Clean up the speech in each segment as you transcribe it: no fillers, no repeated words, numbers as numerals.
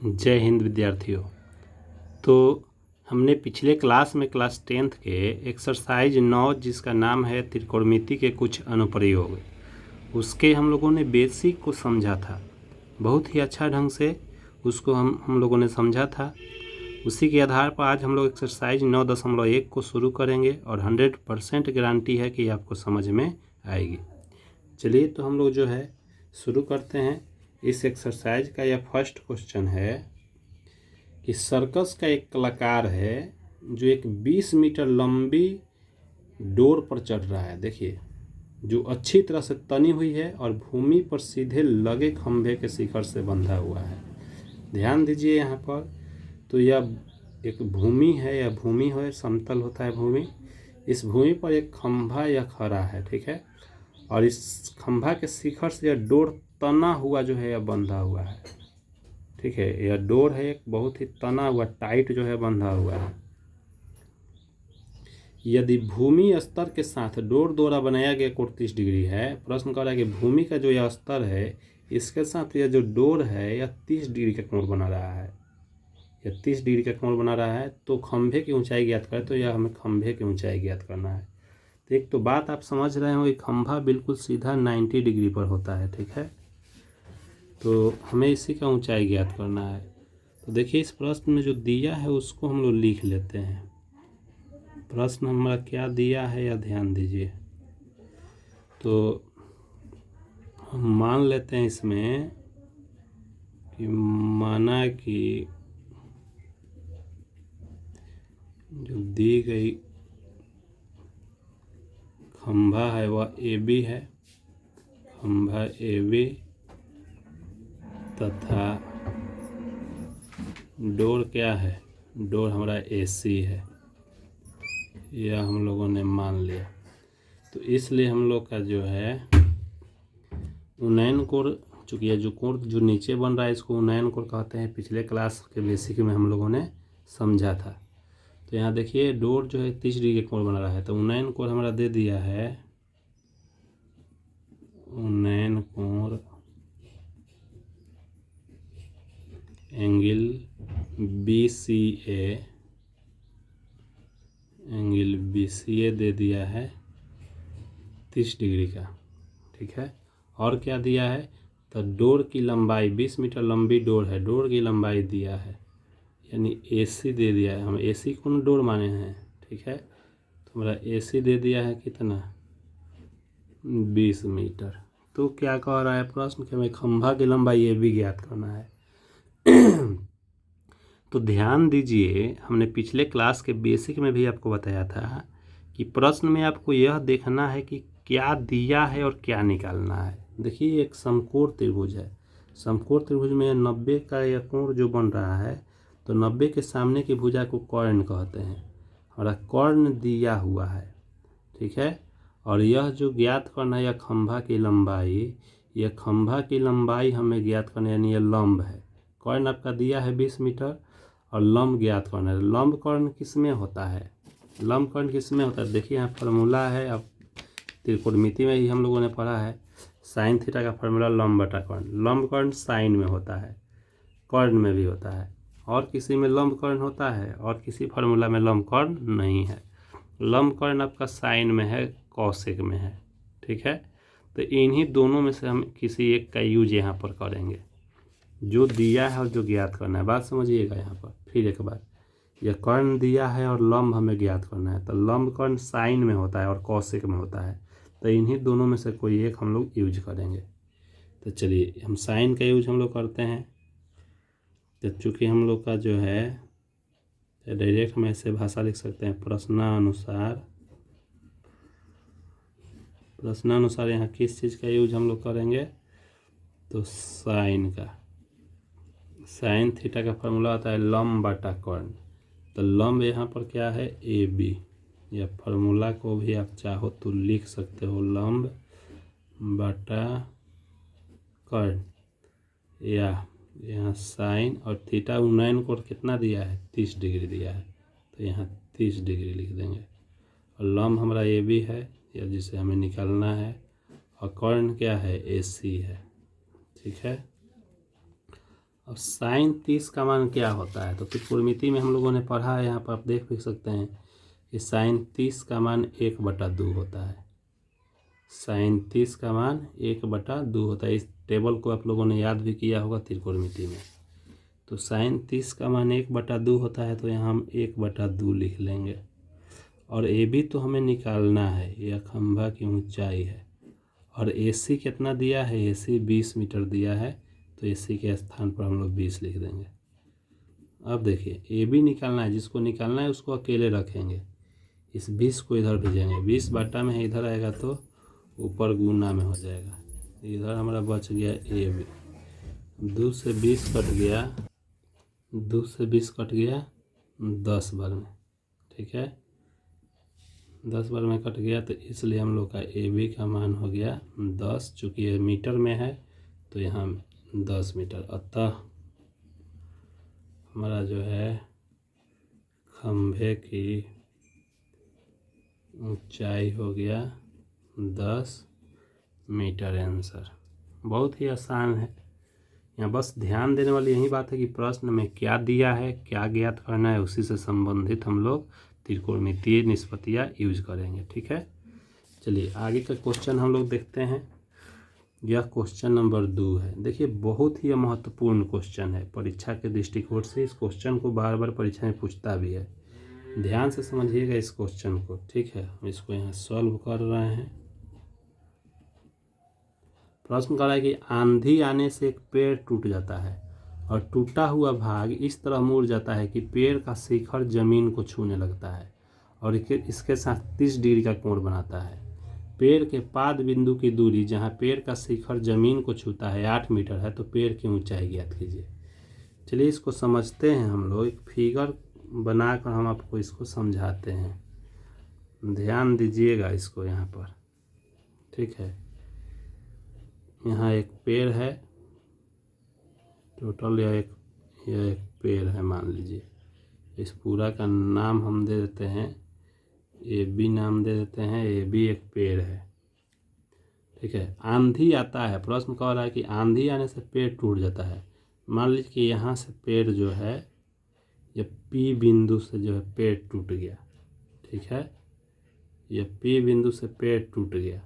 जय हिंद विद्यार्थियों। तो हमने पिछले क्लास में क्लास 10th के एक्सरसाइज 9 जिसका नाम है त्रिकोणमिति के कुछ अनुप्रयोग, उसके हम लोगों ने बेसिक को समझा था। बहुत ही अच्छा ढंग से उसको हम लोगों ने समझा था। उसी के आधार पर आज हम लोग एक्सरसाइज 9.1 को शुरू करेंगे और 100% गारंटी है कि आपको समझ में आएगी। चलिए तो हम लोग जो है शुरू करते हैं। इस एक्सरसाइज का यह फर्स्ट क्वेश्चन है कि सर्कस का एक कलाकार है जो एक 20 मीटर लंबी डोर पर चढ़ रहा है। देखिए, जो अच्छी तरह से तनी हुई है और भूमि पर सीधे लगे खंभे के शिखर से बंधा हुआ है। ध्यान दीजिए यहाँ पर, तो यह एक भूमि है, यह भूमि है, समतल होता है भूमि। इस भूमि पर एक खंभा यह खड़ा है, ठीक है, और इस खंभा के शिखर से यह डोर तना हुआ जो है यह बंधा हुआ है, ठीक है। यह डोर है एक बहुत ही तना हुआ, टाइट जो है बंधा हुआ है। यदि भूमि स्तर के साथ डोर द्वारा बनाया गया कोण 30 डिग्री है, प्रश्न कर रहा है कि भूमि का जो यह स्तर है इसके साथ यह जो डोर है यह 30 डिग्री का कोण बना रहा है, यह 30 डिग्री का कोण बना रहा है। तो खंभे की ऊंचाई ज्ञात करें, तो यह हमें खंभे की ऊंचाई ज्ञात करना है। तो एक तो बात आप समझ रहे हो कि खंभा बिल्कुल सीधा 90 डिग्री पर होता है, ठीक है। तो हमें इसी का ऊंचाई ज्ञात करना है। तो देखिए, इस प्रश्न में जो दिया है उसको हम लोग लिख लेते हैं। प्रश्न हमारा क्या दिया है या ध्यान दीजिए। तो हम मान लेते हैं इसमें कि माना कि जो दी गई खंभा है वह AB है, खंभा AB तथा डोर क्या है, डोर हमारा AC है, यह हम लोगों ने मान लिया। तो इसलिए हम लोग का जो है उन्नयन कोण, चूँकि यह जो कोण जो नीचे बन रहा है इसको उन्नयन कोण कहते हैं। पिछले क्लास के बेसिक में हम लोगों ने समझा था। तो यहाँ देखिए, डोर जो है 30 डिग्री का कोण बना रहा है, तो उन्नयन कोण हमारा दे दिया है, उन्नयन कोण एंगल BCA दे दिया है 30 डिग्री का, ठीक है। और क्या दिया है, तो डोर की लंबाई 20 मीटर लंबी डोर है, डोर की लंबाई दिया है, यानी AC दे दिया है। हम AC कौन डोर माने हैं, ठीक है। तो हमारा AC दे दिया है कितना, 20 मीटर। तो क्या कह रहा है प्रश्न कि हमें खंभा की लंबाई AB ज्ञात करना है। तो ध्यान दीजिए, हमने पिछले क्लास के बेसिक में भी आपको बताया था कि प्रश्न में आपको यह देखना है कि क्या दिया है और क्या निकालना है। देखिए, एक समकोण त्रिभुज है, समकोण त्रिभुज में 90 का यह कोण जो बन रहा है, तो 90 के सामने की भुजा को कर्ण कहते हैं और कर्ण दिया हुआ है, ठीक है। और यह जो ज्ञात करना है, यह खंभा की लंबाई, यह खंभा की लंबाई हमें ज्ञात करना है, यानी यह लंब है। कर्ण आपका दिया है 20 मीटर और लंब ज्ञात करना है। लंब कर्ण किस में होता है, लंब कर्ण किस में होता है, देखिए यहाँ फार्मूला है, अब त्रिकोणमिति में ही हम लोगों ने पढ़ा है, साइन थीटा का फार्मूला लंब बटा कर्ण। लंब कर्ण साइन में होता है, कर्ण में भी होता है, और किसी में लंब कर्ण होता है और किसी फार्मूला में लंब कर्ण नहीं है। लंब कर्ण आपका साइन में है, कौशिक में है, ठीक है। तो इन्हीं दोनों में से हम किसी एक का यूज यहाँ पर करेंगे, जो दिया है और जो ज्ञात करना है। बात समझिएगा यहाँ पर फिर एक बार, यह कर्ण दिया है और लंब हमें ज्ञात करना है। तो लंब कर्ण साइन में होता है और कौशिक में होता है, तो इन्हीं दोनों में से कोई एक हम लोग यूज करेंगे। तो चलिए, हम साइन का यूज हम लोग करते हैं। तो चूँकि हम लोग का जो है डायरेक्ट हम ऐसे भाषा लिख सकते हैं, प्रश्नानुसार यहाँ किस चीज़ का यूज हम लोग करेंगे, तो साइन का। साइन थीटा का फार्मूला आता है लंब बटा कर्ण। तो लंब यहाँ पर क्या है, AB। या फार्मूला को भी आप चाहो तो लिख सकते हो, लंब बटा कर्ण, या यहाँ साइन और थीटा उन्नयन कोण कितना दिया है, 30 डिग्री दिया है, तो यहाँ 30 डिग्री लिख देंगे। और लंब हमारा AB है, या जिसे हमें निकालना है, और कर्ण क्या है, AC है, ठीक है। अब साइन 30 का मान क्या होता है? तो त्रिकोणमिति में हम लोगों ने पढ़ा है, यहाँ पर आप देख भी सकते हैं कि साइन 30 का मान 1/2 होता है। साइन 30 का मान 1/2 होता है। इस टेबल को आप लोगों ने याद भी किया होगा त्रिकोणमिति में। तो साइन 30 का मान 1/2 होता है, तो यहाँ हम 1/2 लिख लेंगे। और ए बी तो हमें निकालना है, यह खंभा की ऊंचाई है। और ए सी कितना दिया है? ए सी 20 मीटर दिया है, तो ए सी के स्थान पर हम लोग 20 लिख देंगे। अब देखिए ए बी निकालना है, जिसको निकालना है उसको अकेले रखेंगे, इस 20 को इधर भेजेंगे। 20 बटा में है, इधर आएगा तो ऊपर गुना में हो जाएगा। इधर हमारा बच गया ए बी। 2 से 20 कट गया, 2 से 20 कट गया 10 बार में, ठीक है। 10 बार में कट गया, तो इसलिए हम लोग का ए बी का मान हो गया 10। चूँकि ये मीटर में है तो यहाँ 10 मीटर। अतः हमारा जो है खंभे की ऊंचाई हो गया 10 मीटर। आंसर बहुत ही आसान है। यहाँ बस ध्यान देने वाली यही बात है कि प्रश्न में क्या दिया है, क्या ज्ञात करना है, उसी से संबंधित हम लोग त्रिकोणमितीय निष्पत्तियाँ यूज करेंगे, ठीक है। चलिए आगे का क्वेश्चन हम लोग देखते हैं। यह क्वेश्चन नंबर 2 है। देखिए बहुत ही महत्वपूर्ण क्वेश्चन है परीक्षा के दृष्टिकोण से। इस क्वेश्चन को बार बार परीक्षा में पूछता भी है। ध्यान से समझिएगा इस क्वेश्चन को, ठीक है। हम इसको यहाँ सॉल्व कर रहे हैं। प्रश्न कर रहा है कि आंधी आने से एक पेड़ टूट जाता है और टूटा हुआ भाग इस तरह मुड़ जाता है कि पेड़ का शिखर जमीन को छूने लगता है और इसके साथ 30 डिग्री का कोण बनाता है। पेड़ के पाद बिंदु की दूरी जहाँ पेड़ का शिखर जमीन को छूता है 8 मीटर है, तो पेड़ की ऊंचाई ज्ञात कीजिए। चलिए इसको समझते हैं हम लोग। एक फिगर बनाकर हम आपको इसको समझाते हैं। ध्यान दीजिएगा इसको यहाँ पर, ठीक है। यहाँ एक पेड़ है, टोटल यह एक पेड़ है मान लीजिए। इस पूरा का नाम हम दे देते हैं ए बी, नाम दे देते हैं ए बी। एक पेड़ है, ठीक है। आंधी आता है, प्रश्न कह रहा है कि आंधी आने से पेड़ टूट जाता है। मान लीजिए कि यहाँ से पेड़ जो है ये पी बिंदु से जो है पेड़ टूट गया, ठीक है। ये पी बिंदु से पेड़ टूट गया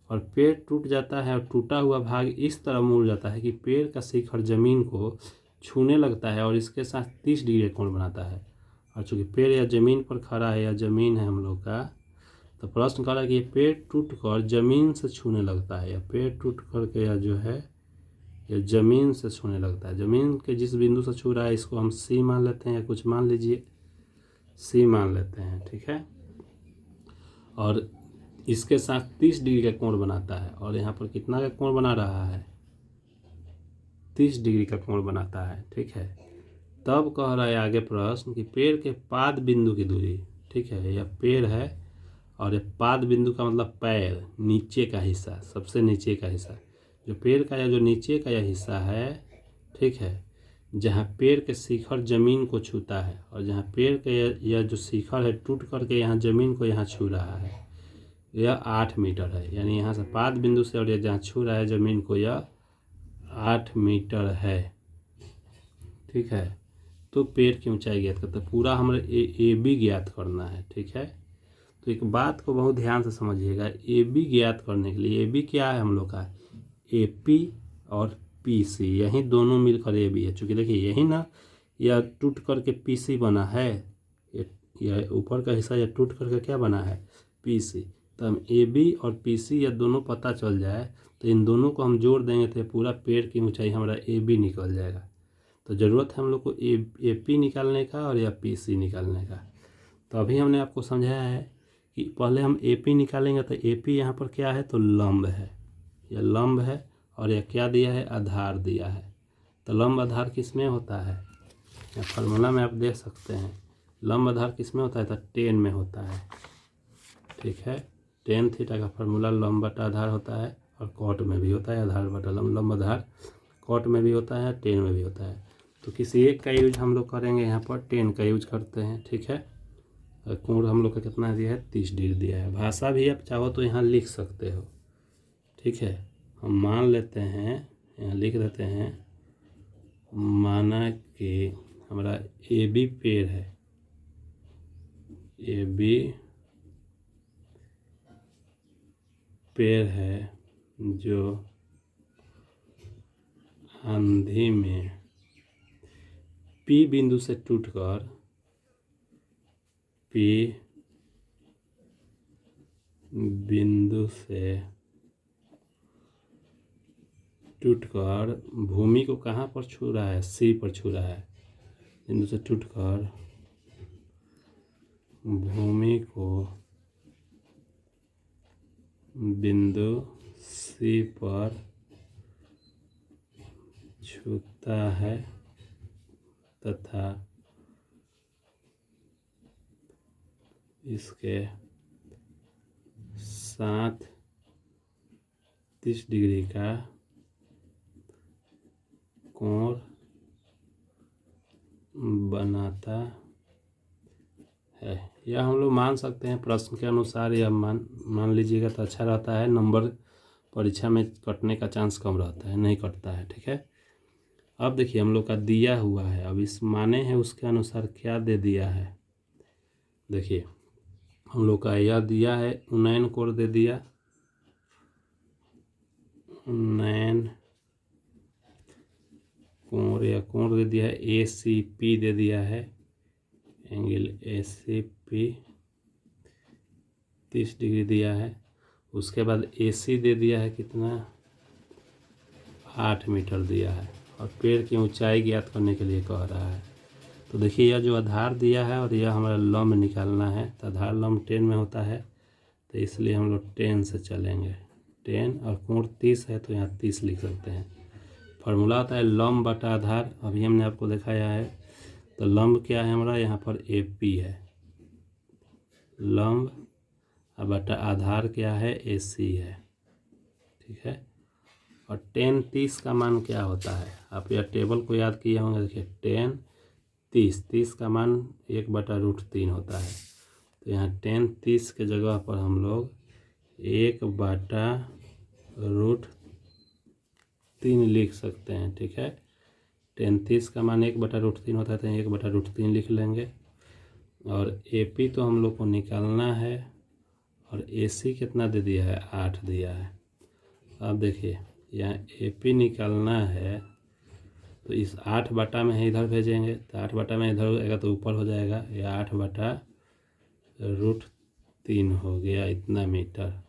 और पेड़ टूट जाता है और टूटा हुआ भाग इस तरह मुड़ जाता है कि पेड़ का शिखर जमीन को छूने लगता है और इसके साथ 30 डिग्री कोण बनाता है। और चूँकि पेड़ या ज़मीन पर खड़ा है, या ज़मीन है हम लोग का, तो प्रश्न कर रहा है कि ये पेड़ टूट कर ज़मीन से छूने लगता है, या पेड़ टूट कर के या जो है ये ज़मीन से छूने लगता है। ज़मीन के जिस बिंदु से छू रहा है इसको हम सी मान लेते हैं, या कुछ मान लीजिए सी मान लेते हैं, ठीक है। और इसके साथ 30 डिग्री का कोण बनाता है। और यहाँ पर कितना का कोण बना रहा है? 30 डिग्री का कोण बनाता है, ठीक है। तब कह रहा है आगे प्रश्न कि पेड़ के पाद बिंदु की दूरी, ठीक है। यह पेड़ है और यह पाद बिंदु का मतलब पैर, नीचे का हिस्सा, सबसे नीचे का हिस्सा, जो पेड़ का या जो नीचे का यह हिस्सा है, ठीक है, जहाँ पेड़ के शिखर जमीन को छूता है और जहाँ पेड़ के यह जो शिखर है टूट करके यहाँ जमीन को यहाँ छू रहा है, यह 8 मीटर है। यानी यहाँ से पाद बिंदु से और यह जहाँ छू रहा है ज़मीन को, यह 8 मीटर है, ठीक है। तो पेड़ की ऊंचाई ज्ञात करते हैं। पूरा हमें ए बी ज्ञात करना है, ठीक है। तो एक बात को बहुत ध्यान से समझिएगा। ए बी ज्ञात करने के लिए, ए बी क्या है हम लोग का? ए पी और पी सी, यही दोनों मिलकर ए बी है। चूँकि देखिए यही ना, यह टूट करके पी सी बना है, यह ऊपर का हिस्सा यह टूट करके क्या बना है? P C. तो हम ए बी और पी सी यह दोनों पता चल जाए तो इन दोनों को हम जोड़ देंगे तो पूरा पेड़ की ऊंचाई हमारा ए बी निकल जाएगा। तो ज़रूरत है हम लोग को ए पी निकालने का और या पी सी निकालने का। तो अभी हमने आपको समझाया है कि पहले हम ए पी निकालेंगे। तो ए पी यहाँ पर क्या है? तो लंब है, यह लंब है। और यह क्या दिया है? आधार दिया है। तो लंब आधार किस में होता है? या फार्मूला में आप देख सकते हैं। लंब आधार किस में होता है? तो 10 में होता है, ठीक है। tan थीटा का फार्मूला लंब बटा आधार होता है और कॉट में भी होता है। आधार बटा लंब आधार कॉट में भी होता है, tan में भी होता है। तो किसी एक का यूज हम लोग करेंगे, यहाँ पर tan का यूज करते हैं, ठीक है। कोण हम लोग का कितना दिया है? 30 डिग्री दिया है। भाषा भी आप चाहो तो यहाँ लिख सकते हो, ठीक है। हम मान लेते हैं, यहाँ लिख देते हैं माना कि हमारा ए बी पेड़ है, ए बी पेड़ है जो आंधी में पी बिंदु से टूटकर पी बिंदु से टूटकर भूमि को कहाँ पर छू रहा है, सी पर छू रहा है। बिंदु से टूटकर भूमि को बिंदु सी पर छूता है तथा इसके साथ 30 डिग्री का कोण बनाता है। यह हम लोग मान सकते हैं प्रश्न के अनुसार, यह मान लीजिएगा तो अच्छा रहता है। नंबर परीक्षा में कटने का चांस कम रहता है, नहीं कटता है। ठीक है, अब देखिए हम लोग का दिया हुआ है, अब इस माने हैं उसके अनुसार क्या दे दिया है। देखिए हम लोग का यह दिया है, उन्नयन कोण दे दिया, उन्नयन कोण या कोण दे दिया है, ए सी पी दे दिया है, angle A C P 30 degree दिया है। उसके बाद ए सी दे दिया है कितना, 8 मीटर दिया है, और पेड़ की ऊंचाई ज्ञात करने के लिए कह रहा है। तो देखिए यह जो आधार दिया है और यह हमारा लंब निकालना है, तो आधार लंब 10 में होता है, तो इसलिए हम लोग 10 से चलेंगे। 10 और कोण 30 है तो यहाँ 30 लिख सकते हैं। फार्मूला होता है लंब बटा आधार, अभी हमने आपको दिखाया है। तो लंब क्या है हमारा, यहाँ पर ए पी है, लंब बटा आधार क्या है, ए सी है। ठीक है, और 10 30 का मान क्या होता है, आप यह टेबल को याद किए होंगे। देखिए 10 30 का मान 1/√3 होता है। तो यहाँ 10 30 के जगह पर हम लोग 1/√3 लिख सकते हैं। ठीक है, 10 30 का मान 1/√3 होता है, तो 1/√3 लिख लेंगे। और ए पी तो हम लोग को निकालना है, और ए सी कितना दे दिया है, 8 दिया है। अब देखिए यहाँ ए पी निकालना है, तो इस 8 बटा में इधर भेजेंगे, तो 8 बटा में इधर हो जाएगा तो ऊपर हो जाएगा, यह 8/√3 हो गया, इतना मीटर।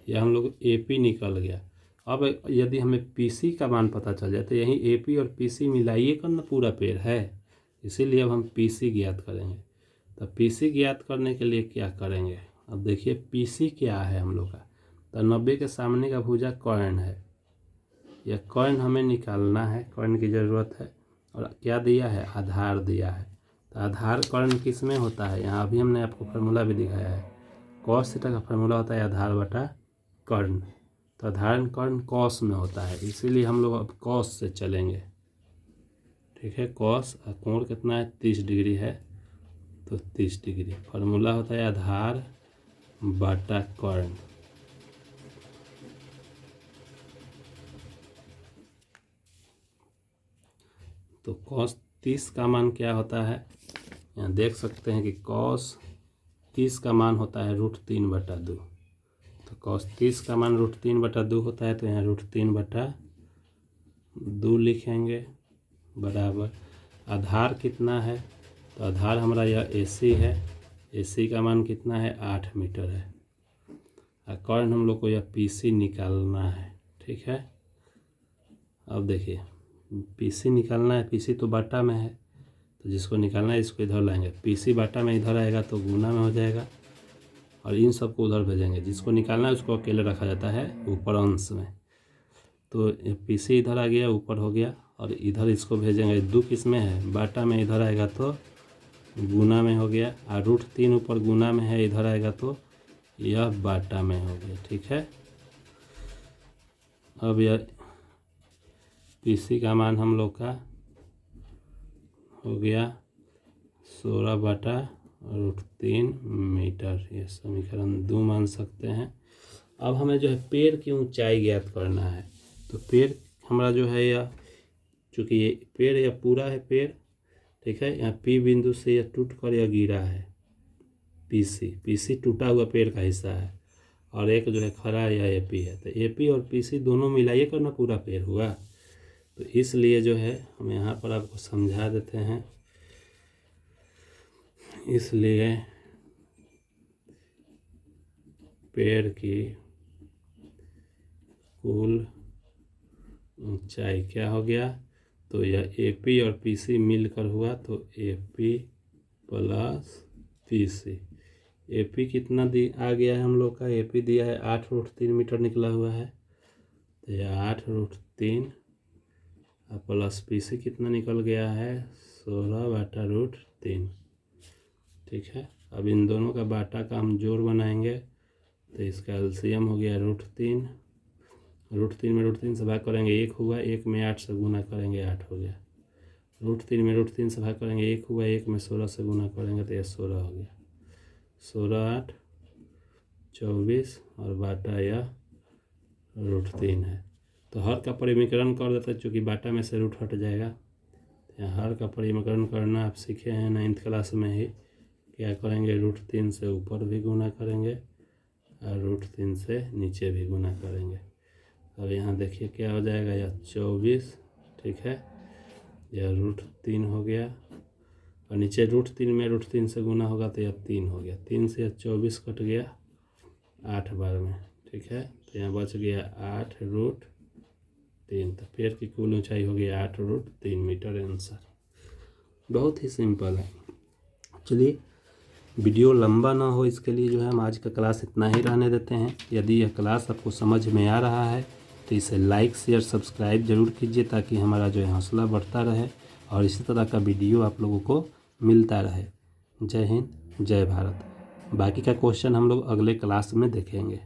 यह हम लोग ए पी निकल गया। अब यदि हमें पी सी का मान पता चल जाए, तो यहीं ए पी और पी सी मिलाइए कर ना पूरा पेड़ है, इसीलिए अब हम पी सी ज्ञात करेंगे। तो पी सी ज्ञात करने के लिए क्या करेंगे, अब देखिए पी सी क्या है हम लोग का, तो 90 के सामने का भुजा कर्ण है, यह कर्ण हमें निकालना है, कर्ण की ज़रूरत है। और क्या दिया है, आधार दिया है। तो आधार कर्ण किस में होता है, यहाँ अभी हमने आपको फार्मूला भी दिखाया है। कॉस थीटा का फार्मूला होता है आधार बटा कर्ण, तो आधार कर्ण कॉस में होता है, इसीलिए हम लोग अब कॉस से चलेंगे। ठीक है, कॉस कोण कितना है, 30 डिग्री है, तो 30 डिग्री। फार्मूला होता है आधार बटा कर्ण। तो कॉस 30 का मान क्या होता है, यहाँ देख सकते हैं कि कॉस 30 का मान होता है √3/2। तो कॉस 30 का मान √3/2 होता है, तो यहाँ √3/2 लिखेंगे, बराबर आधार कितना है, तो आधार हमारा यह ए सी है, ए सी का मान कितना है, 8 मीटर है। और कर्ण हम लोग को यह पी सी निकालना है। ठीक है, अब देखिए पी सी निकालना है, पी सी तो बाटा में है, तो जिसको निकालना है इसको इधर लाएंगे, पी सी बाटा में इधर आएगा तो गुना में हो जाएगा, और इन सबको उधर भेजेंगे। जिसको निकालना है उसको अकेले रखा जाता है ऊपर अंश में। तो पी सी इधर आ गया, ऊपर हो गया, और इधर इसको भेजेंगे, 2 किस में है, बाटा में, इधर आएगा तो गुना में हो गया, और √3 ऊपर गुना में है, इधर आएगा तो यह बाटा में हो गया। ठीक है, अब यह पी सी का मान हम लोग का हो गया 16/√3 मीटर, ये समीकरण 2 मान सकते हैं। अब हमें जो है पेड़ की ऊंचाई ज्ञात करना है। तो पेड़ हमारा जो है यह चूँकि ये पेड़ या पूरा है पेड़, ठीक है। यहाँ पी बिंदु से यह टूट कर यह गिरा है, पीसी टूटा हुआ पेड़ का हिस्सा है, और एक जो है खड़ा है या एपी है। तो एपी और पीसी दोनों मिलाइए करना पूरा पेड़ हुआ। तो इसलिए जो है हम यहाँ पर आपको समझा देते हैं। इसलिए पेड़ की कुल ऊंचाई क्या हो गया, तो यह एपी और पीसी मिलकर हुआ, तो एपी प्लस पीसी। एपी कितना आ गया है हम लोग का, एपी दिया है 8√3 मीटर निकला हुआ है, तो यह 8√3 प्लस पीसी कितना निकल गया है 16/√3, ठीक है। अब इन दोनों का बाटा का हम जोड़ बनाएंगे, तो इसका एलसीएम हो गया √3, √3 में √3 से भाग करेंगे 1 हुआ, 1 में 8 से गुना करेंगे 8 हो गया, √3 में √3 से भाग करेंगे 1 हुआ, 1 में 16 से गुना करेंगे तो यह 16 हो गया, 16 8 24 और बाटा यह √3 है। तो हर का परिमीकरण कर देते हैं, चूँकि बाटा में से रूट हट जाएगा। तो यहाँ हर का परिमीकरण करना आप सीखे हैं 9th क्लास में ही। क्या करेंगे, √3 से ऊपर भी गुना करेंगे और √3 से नीचे भी गुना करेंगे। अब यहाँ देखिए क्या हो जाएगा, यह 24, ठीक है, यह √3 हो गया, और नीचे √3 में √3 से गुना होगा तो यह 3 हो गया, 3 से यह 24 कट गया 8 बार में, ठीक है। तो यहाँ बच गया 8√3। तो पेड़ की कुल ऊंचाई हो गई 8√3 मीटर आंसर। बहुत ही सिंपल है। चलिए, वीडियो लंबा ना हो इसके लिए जो है हम आज का क्लास इतना ही रहने देते हैं। यदि यह क्लास आपको समझ में आ रहा है तो इसे लाइक शेयर सब्सक्राइब जरूर कीजिए, ताकि हमारा जो है हौसला बढ़ता रहे और इसी तरह का वीडियो आप लोगों को मिलता रहे। जय हिंद, जय भारत। बाकी का क्वेश्चन हम लोग अगले क्लास में देखेंगे।